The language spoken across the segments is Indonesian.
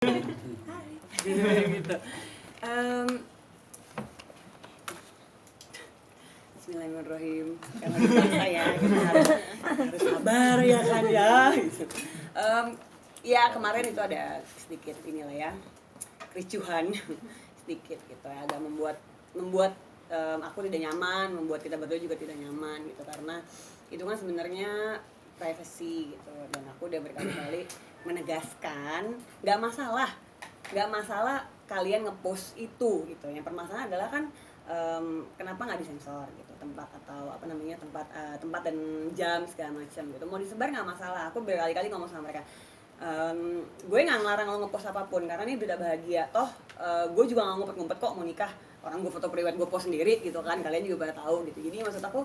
gitu. Bismillahirrahmanirrahim. Karena biasa ya, kita harus sabar ya kan ya. Gitu. Ya kemarin itu ada sedikit inilah ya kericuhan sedikit gitu ya, agak membuat aku tidak nyaman, membuat kita berdua juga tidak nyaman gitu, karena itu kan sebenarnya privacy gitu, dan aku udah berkali-kali menegaskan nggak masalah kalian ngepost itu gitu. Yang permasalahan adalah kan kenapa nggak disensor gitu tempat atau apa namanya tempat dan jam segala macam gitu, mau disebar nggak masalah. Aku berkali-kali ngomong sama mereka, gue nggak ngelarang lo ngepost apapun karena ini berita bahagia toh. Gue juga nggak ngumpet-ngumpet kok mau nikah, orang gue foto priwet gue post sendiri gitu kan, kalian juga pada tahu gitu. Jadi maksud aku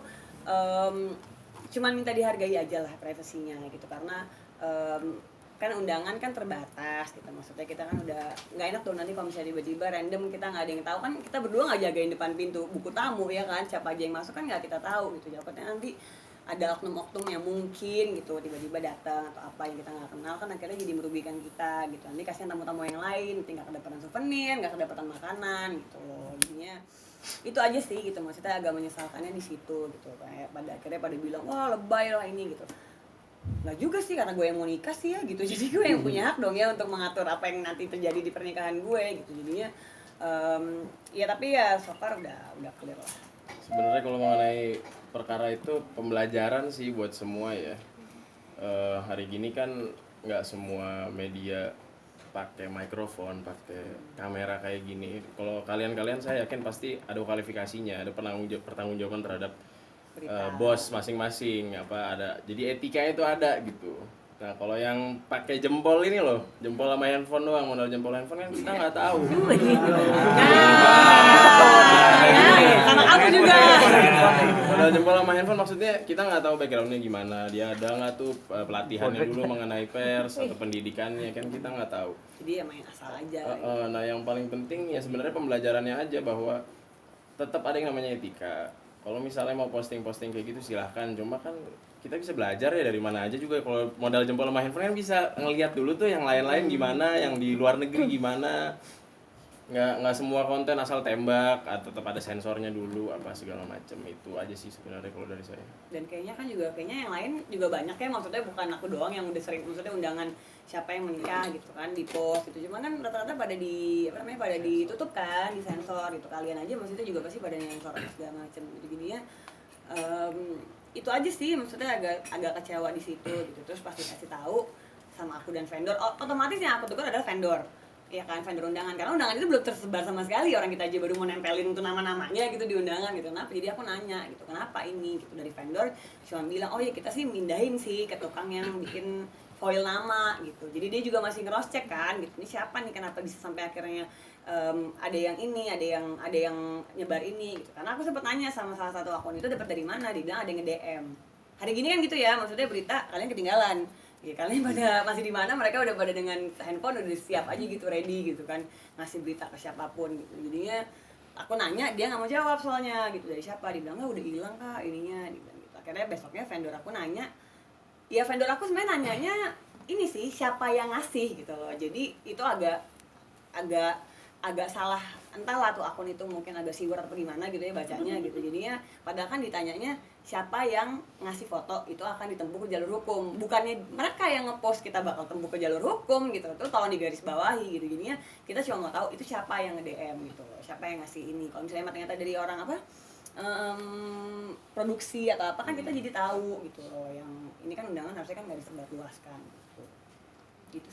cuman minta dihargai aja lah privasinya gitu, karena kan undangan kan terbatas gitu, maksudnya kita kan udah nggak enak dong nanti kalau misalnya tiba-tiba random kita nggak ada yang tahu kan, kita berdua nggak jagain depan pintu buku tamu ya kan, siapa aja yang masuk kan nggak kita tahu gitu. Takutnya nanti ada oknum-oknum yang mungkin gitu tiba-tiba datang atau apa yang kita nggak kenal, kan akhirnya jadi merugikan kita gitu. Nanti kasihan tamu-tamu yang lain tinggal kedapatan souvenir, nggak kedapatan makanan gitu loh. Jadinya itu aja sih gitu, maksudnya agak menyesalkannya di situ gitu, kayak pada akhirnya pada bilang wah lebay lah ini gitu. Nggak juga sih, karena gue yang mau nikah sih ya gitu, jadi gue yang punya hak dong ya untuk mengatur apa yang nanti terjadi di pernikahan gue gitu. Jadinya ya tapi ya so far udah clear lah. Sebenarnya kalau mengenai perkara itu pembelajaran sih buat semua ya. Hari gini kan nggak semua media pakai mikrofon, pakai kamera kayak gini. Kalau kalian saya yakin pasti ada kualifikasinya, ada pertanggungjawaban terhadap bos masing-masing ada. Jadi etikanya itu ada gitu. Nah kalau yang pakai jempol ini loh, jempol sama handphone doang, modal jempol handphone kan kita nggak tahu. Sama aku juga. Modal jempol sama handphone maksudnya kita nggak tahu backgroundnya gimana, dia ada nggak tuh pelatihannya dulu mengenai pers atau pendidikannya, kan kita nggak tahu. Jadi ya main asal aja. Nah yang paling penting ya sebenarnya pembelajarannya aja, bahwa tetap ada yang namanya etika. Kalau misalnya mau posting kayak gitu silahkan, cuma kan kita bisa belajar ya dari mana aja juga. Kalau modal jempol sama handphone kan bisa ngelihat dulu tuh yang lain-lain gimana, yang di luar negeri gimana. Nggak semua konten asal tembak, tetap ada sensornya dulu apa segala macam. Itu aja sih sebenarnya kalau dari saya. Dan kayaknya yang lain juga banyak ya, maksudnya bukan aku doang yang udah sering, maksudnya undangan siapa yang menikah gitu kan di post gitu, cuman kan rata-rata pada pada ditutup kan, di sensor gitu. Kalian aja maksudnya juga pasti pada sensor segala macam gitu. Jadinya itu aja sih, maksudnya agak kecewa di situ gitu. Terus pasti kasih tahu sama aku dan vendor, otomatis yang aku tegur adalah vendor ya kan, vendor undangan, karena undangan itu belum tersebar sama sekali, orang kita aja baru mau nempelin untuk nama-namanya gitu di undangan gitu. Kenapa? Jadi aku nanya gitu, kenapa ini gitu, dari vendor cuma bilang oh ya kita sih mindahin sih ke tukang yang bikin foil nama gitu. Jadi dia juga masih nge-cross check kan gitu, ini siapa nih, kenapa bisa sampai akhirnya ada yang ini, ada yang nyebar ini gitu. Karena aku sempat nanya sama salah satu akun itu dapat dari mana, dia bilang ada yang nge-DM. Hari gini kan gitu ya, maksudnya berita kalian ketinggalan. Ya kalian pada masih di mana, mereka udah pada dengan handphone udah siap aja gitu, ready gitu kan ngasih berita ke siapapun gitu. Jadinya aku nanya, dia nggak mau jawab soalnya gitu, dari siapa, dia bilang udah hilang kak ininya, dia bilang gitu. Akhirnya besoknya vendor aku nanya, ya vendor aku sebenarnya nanyanya ini sih siapa yang ngasih gitu loh. Jadi itu agak salah, entahlah tuh akun itu mungkin agak siwer atau gimana gitu ya bacanya gitu. Jadinya padahal kan ditanyanya siapa yang ngasih foto itu akan ditempuh ke jalur hukum, bukannya mereka yang ngepost kita bakal tempuh ke jalur hukum gitu. Itu tolong digaris bawahi gitu. Jadinya kita cuma mau tahu itu siapa yang nge-DM gitu loh, siapa yang ngasih ini. Kalau misalnya ternyata dari orang produksi atau apa kan kita jadi tahu gitu loh. Yang ini kan undangan harusnya kan nggak disebarluaskan gitu.